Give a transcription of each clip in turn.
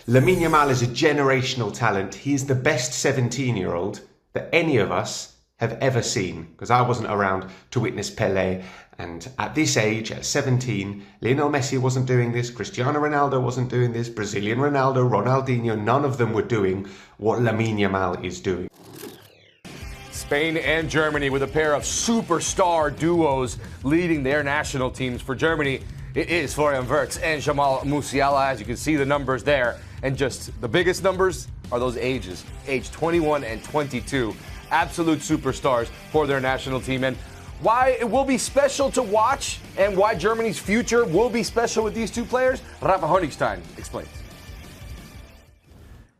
Lamine Yamal is a generational talent. He's the best 17-year-old that any of us have ever seen, because I wasn't around to witness Pelé. And at this age, at 17, Lionel Messi wasn't doing this, Cristiano Ronaldo wasn't doing this, Brazilian Ronaldo, Ronaldinho, none of them were doing what Lamine Yamal is doing. Spain and Germany with a pair of superstar duos leading their national teams. For Germany, it is Florian Wirtz and Jamal Musiala. As you can see, the numbers there. And just the biggest numbers are those ages, age 21 and 22. Absolute superstars for their national team. And why it will be special to watch and why Germany's future will be special with these two players, Rafa Honigstein explains.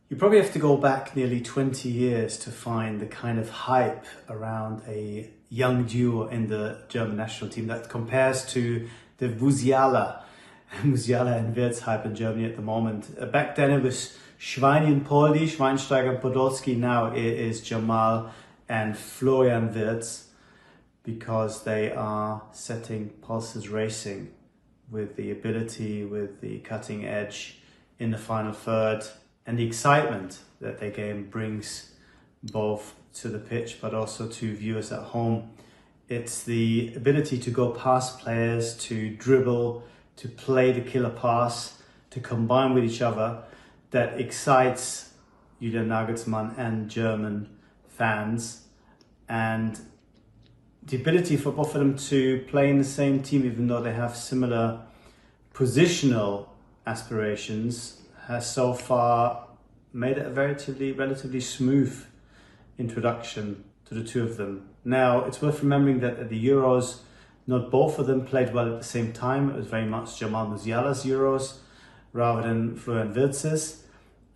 You probably have to go back nearly 20 years to find the kind of hype around a young duo in the German national team that compares to the Musiala and Wirtz hype in Germany at the moment. Back then it was Schweinsteiger and Podolski. Now it is Jamal and Florian Wirtz, because they are setting pulses racing with the ability, with the cutting edge in the final third, and the excitement that their game brings both to the pitch but also to viewers at home. It's the ability to go past players, to dribble, to play the killer pass, to combine with each other, that excites Julian Nagelsmann and German fans. And the ability for both of them to play in the same team, even though they have similar positional aspirations, has so far made it a relatively smooth introduction to the two of them. Now, it's worth remembering that at the Euros, not both of them played well at the same time. It was very much Jamal Musiala's Euros rather than Florian Wirtz's.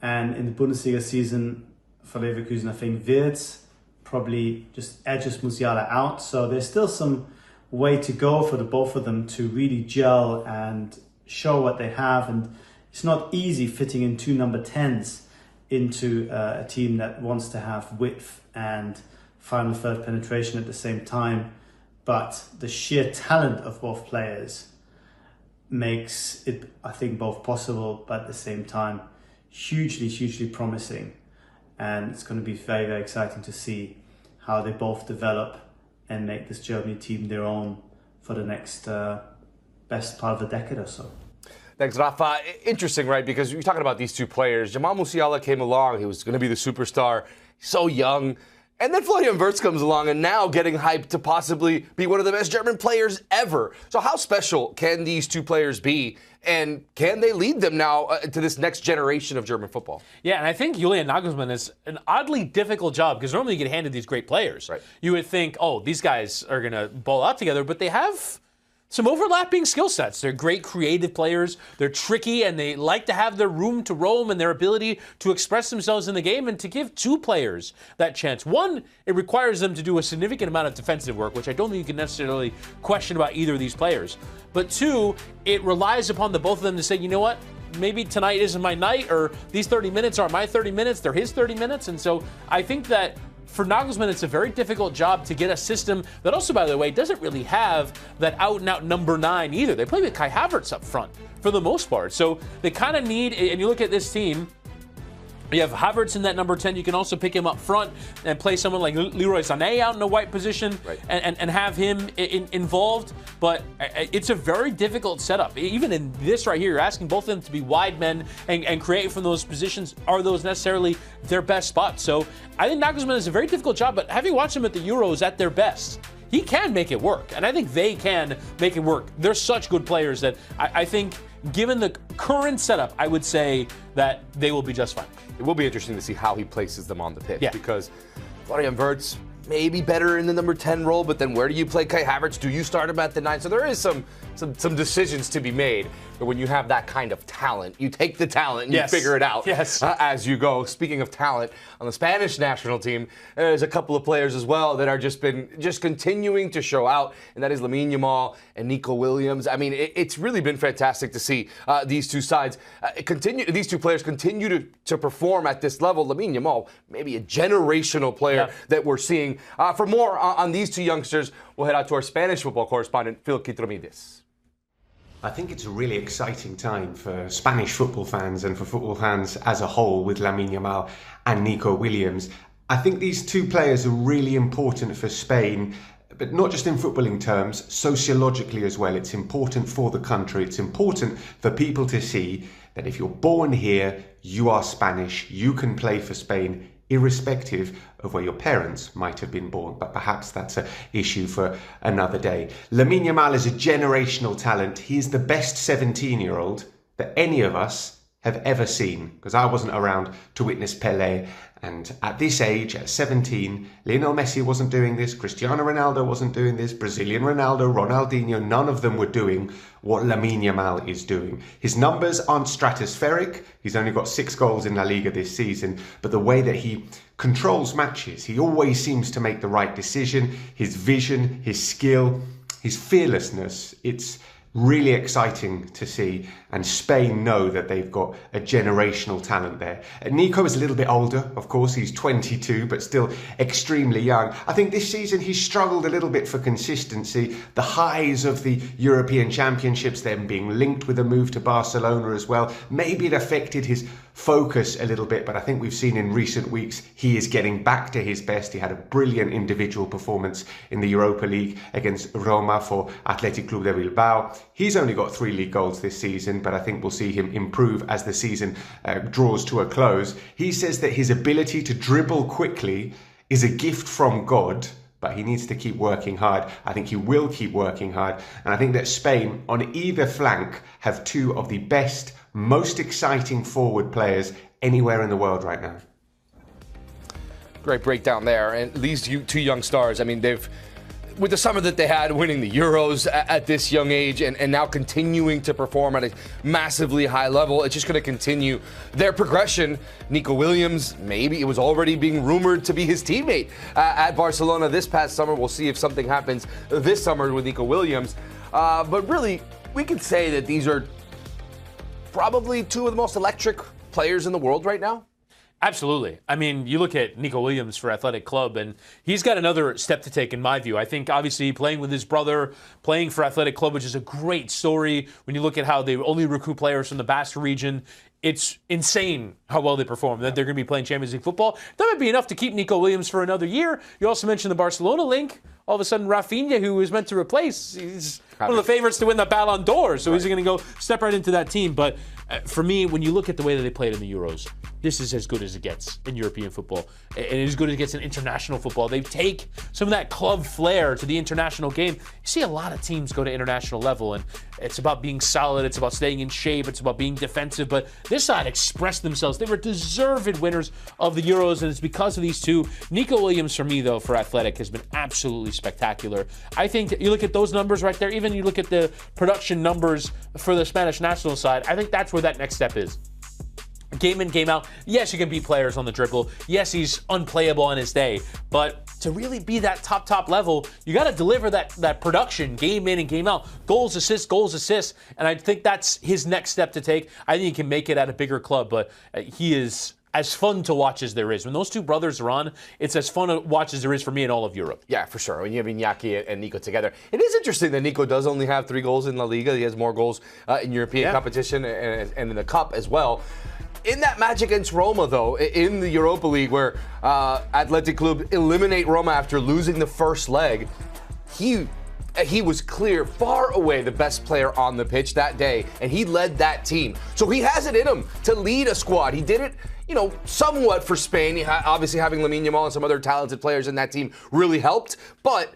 And in the Bundesliga season for Leverkusen, I think Wirtz probably just edges Musiala out. So there's still some way to go for the both of them to really gel and show what they have. And it's not easy fitting in two number 10s into a team that wants to have width and final third penetration at the same time. But the sheer talent of both players makes it, I think, both possible, but at the same time, hugely promising. And it's going to be very, very exciting to see how they both develop and make this Germany team their own for the next best part of a decade or so. Thanks, Rafa. Interesting, right? Because you're talking about these two players. Jamal Musiala came along. He was going to be the superstar. So young. And then Florian Wirtz comes along and now getting hyped to possibly be one of the best German players ever. So how special can these two players be? And can they lead them now to this next generation of German football? Yeah, and I think Julian Nagelsmann is an oddly difficult job, because normally you get handed these great players. Right. You would think, oh, these guys are going to ball out together, but they have some overlapping skill sets. They're great creative players. They're tricky, and they like to have their room to roam and their ability to express themselves in the game. And to give two players that chance, one, it requires them to do a significant amount of defensive work, which I don't think you can necessarily question about either of these players. But two, it relies upon the both of them to say, you know what, maybe tonight isn't my night, or these 30 minutes aren't my 30 minutes, they're his 30 minutes. And so I think that for Nagelsmann, it's a very difficult job to get a system that also, by the way, doesn't really have that out-and-out number 9 either. They play with Kai Havertz up front for the most part. So they kind of need, and you look at this team, you have Havertz in that number 10. You can also pick him up front and play someone like Leroy Sané out in a white position, right, and have him involved. But it's a very difficult setup. Even in this right here, you're asking both of them to be wide men and create from those positions. Are those necessarily their best spots? So I think Nagelsmann is a very difficult job, but having watched them at the Euros at their best, he can make it work. And I think they can make it work. They're such good players that I think, given the current setup, I would say that they will be just fine. It will be interesting to see how he places them on the pitch, yeah, because Florian Wirtz may be better in the number 10 role, but then where do you play Kai Havertz? Do you start him at the 9? So there is some decisions to be made. But when you have that kind of talent, you take the talent and yes, you figure it out as you go. Speaking of talent, on the Spanish national team, there's a couple of players as well that are just continuing to show out, and that is Lamine Yamal and Nico Williams. I mean, it's really been fantastic to see these two sides these two players continue to perform at this level. Lamine Yamal, maybe a generational player that we're seeing. For more on these two youngsters, we'll head out to our Spanish football correspondent, Phil Kitromides. I think it's a really exciting time for Spanish football fans and for football fans as a whole with Lamine Yamal and Nico Williams. I think these two players are really important for Spain, but not just in footballing terms, sociologically as well. It's important for the country. It's important for people to see that if you're born here, you are Spanish, you can play for Spain, irrespective of where your parents might have been born. But perhaps that's an issue for another day. Lamine Yamal is a generational talent. He is the best 17-year-old that any of us have ever seen, because I wasn't around to witness Pelé. And at this age, at 17, Lionel Messi wasn't doing this, Cristiano Ronaldo wasn't doing this, Brazilian Ronaldo, Ronaldinho, none of them were doing what Lamine Yamal is doing. His numbers aren't stratospheric. He's only got 6 goals in La Liga this season, but the way that he controls matches, he always seems to make the right decision. His vision, his skill, his fearlessness, it's really exciting to see, and Spain know that they've got a generational talent there. Nico is a little bit older, of course, he's 22, but still extremely young. I think this season he's struggled a little bit for consistency. The highs of the European Championships, them being linked with a move to Barcelona as well, maybe it affected his focus a little bit, but I think we've seen in recent weeks he is getting back to his best. He had a brilliant individual performance in the Europa League against Roma for Athletic Club de Bilbao. He's only got 3 league goals this season, but I think we'll see him improve as the season draws to a close. He says that his ability to dribble quickly is a gift from God, but he needs to keep working hard. I think he will keep working hard. And I think that Spain, on either flank, have 2 of the best, most exciting forward players anywhere in the world right now. Great breakdown there. And these 2 young stars, I mean, they've, with the summer that they had, winning the Euros at this young age and now continuing to perform at a massively high level, it's just going to continue their progression. Nico Williams, maybe it was already being rumored to be his teammate at Barcelona this past summer. We'll see if something happens this summer with Nico Williams. But really, we could say that these are probably 2 of the most electric players in the world right now. Absolutely. I mean, you look at Nico Williams for Athletic Club, and he's got another step to take in my view. I think, obviously, playing with his brother, playing for Athletic Club, which is a great story. When you look at how they only recruit players from the Basque region, it's insane how well they perform. That they're going to be playing Champions League football. That might be enough to keep Nico Williams for another year. You also mentioned the Barcelona link. All of a sudden, Rafinha, who was meant to replace, he's one of the favorites to win the Ballon d'Or. So he's going to go step right into that team. But for me, when you look at the way that they played in the Euros, this is as good as it gets in European football. And as good as it gets in international football. They take some of that club flair to the international game. You see a lot of teams go to international level, and it's about being solid. It's about staying in shape. It's about being defensive. But this side expressed themselves. They were deserved winners of the Euros, and it's because of these 2. Nico Williams, for me, though, for Athletic, has been absolutely spectacular. I think that you look at those numbers right there, even you look at the production numbers for the Spanish national side, I think that's where that next step is. Game in, game out. Yes, you can beat players on the dribble. Yes, he's unplayable on his day. But to really be that top level, you got to deliver that production, game in and game out. Goals, assists. And I think that's his next step to take. I think he can make it at a bigger club, but he is as fun to watch as there is. When those 2 brothers are on, it's as fun to watch as there is for me in all of Europe. Yeah, for sure. When you have Iñaki and Nico together. It is interesting that Nico does only have 3 goals in La Liga. He has more goals in European competition and in the Cup as well. In that match against Roma, though, in the Europa League, where Athletic Club eliminate Roma after losing the first leg, he was clear, far away the best player on the pitch that day, and he led that team. So he has it in him to lead a squad. He did it, somewhat for Spain. Obviously, having Lamine Yamal and some other talented players in that team really helped, but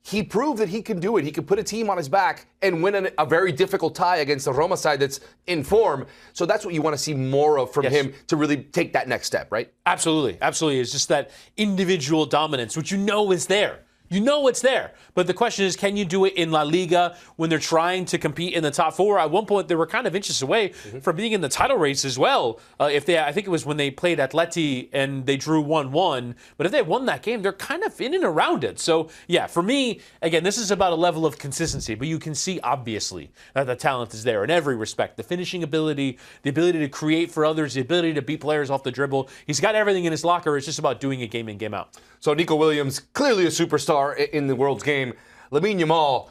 he proved that he can do it. He could put a team on his back and win a very difficult tie against the Roma side that's in form. So that's what you want to see more of from him to really take that next step, right? Absolutely. It's just that individual dominance, which is there. You know it's there. But the question is, can you do it in La Liga when they're trying to compete in the top 4? At one point, they were kind of inches away from being in the title race as well. I think it was when they played Atleti and they drew 1-1. But if they won that game, they're kind of in and around it. So, yeah, for me, again, this is about a level of consistency. But you can see, obviously, that the talent is there in every respect. The finishing ability, the ability to create for others, the ability to beat players off the dribble. He's got everything in his locker. It's just about doing it game in, game out. So Nico Williams, clearly a superstar in the world's game. Lamine Yamal,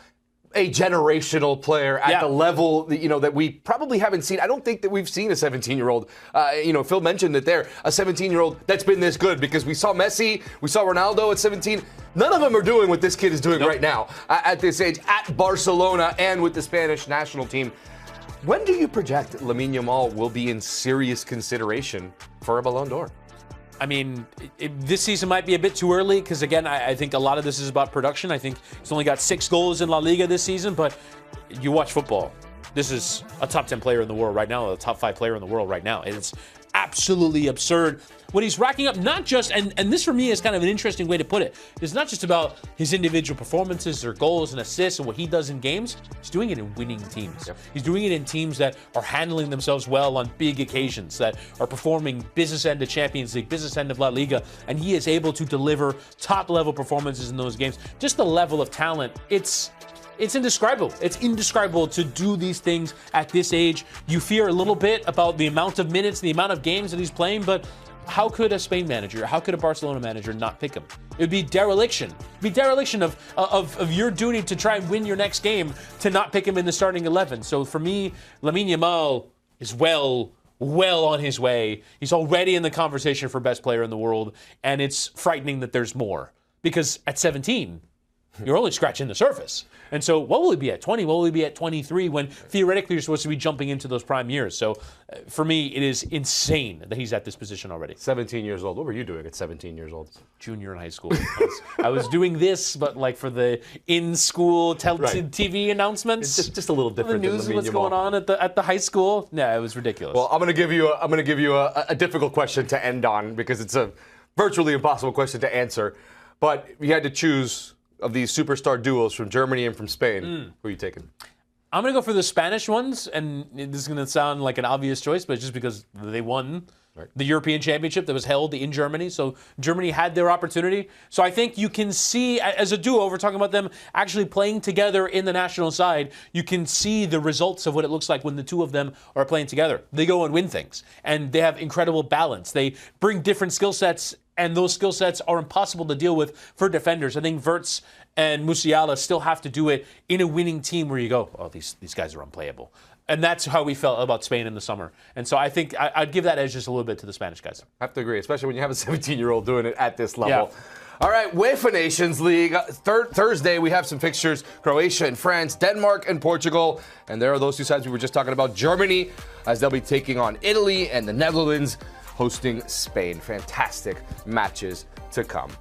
a generational player at the level that, that we probably haven't seen. I don't think that we've seen a 17-year-old. Phil mentioned that they're a 17-year-old that's been this good, because we saw Messi, we saw Ronaldo at 17. None of them are doing what this kid is doing right now at this age at Barcelona and with the Spanish national team. When do you project Lamine Yamal will be in serious consideration for a Ballon d'Or? I mean, this season might be a bit too early because, again, I think a lot of this is about production. I think he's only got 6 goals in La Liga this season, but you watch football. This is a top 10 player in the world right now, a top 5 player in the world right now. It's absolutely absurd what he's racking up. Not just, and this for me is kind of an interesting way to put it. It's not just about his individual performances or goals and assists and what he does in games. He's doing it in winning teams. Yep. He's doing it in teams that are handling themselves well on big occasions, that are performing business end of Champions League, business end of La Liga, and he is able to deliver top-level performances in those games. Just the level of talent, it's indescribable. It's indescribable to do these things at this age. You fear a little bit about the amount of minutes, the amount of games that he's playing, but how could a Spain manager, how could a Barcelona manager not pick him? It would be dereliction. It would be dereliction of your duty to try and win your next game to not pick him in the starting 11. So for me, Lamine Yamal is well on his way. He's already in the conversation for best player in the world, and it's frightening that there's more. Because at 17, you're only scratching the surface. And so what will he be at 20? What will he be at 23 when theoretically you're supposed to be jumping into those prime years? So for me, it is insane that he's at this position already. 17 years old. What were you doing at 17 years old? Junior in high school. I was doing this, but like for the in-school TV announcements. It's just a little different. The news of what's going on at the high school. Yeah, it was ridiculous. Well, I'm going to give you a difficult question to end on, because it's a virtually impossible question to answer. But you had to choose of these superstar duos from Germany and from Spain. Who are you taking? I'm going to go for the Spanish ones, and this is going to sound like an obvious choice, but it's just because they won the European Championship that was held in Germany. So Germany had their opportunity. So I think you can see, as a duo, we're talking about them actually playing together in the national side, you can see the results of what it looks like when the two of them are playing together. They go and win things, and they have incredible balance. They bring different skill sets, and those skill sets are impossible to deal with for defenders. I think Wirtz and Musiala still have to do it in a winning team where you go, oh, these guys are unplayable. And that's how we felt about Spain in the summer. And so I think I'd give that edge just a little bit to the Spanish guys. I have to agree, especially when you have a 17-year-old doing it at this level. Yeah. All right, UEFA Nations League. Thursday, we have some fixtures. Croatia and France, Denmark and Portugal. And there are those two sides we were just talking about. Germany, as they'll be taking on Italy, and the Netherlands hosting Spain. Fantastic matches to come.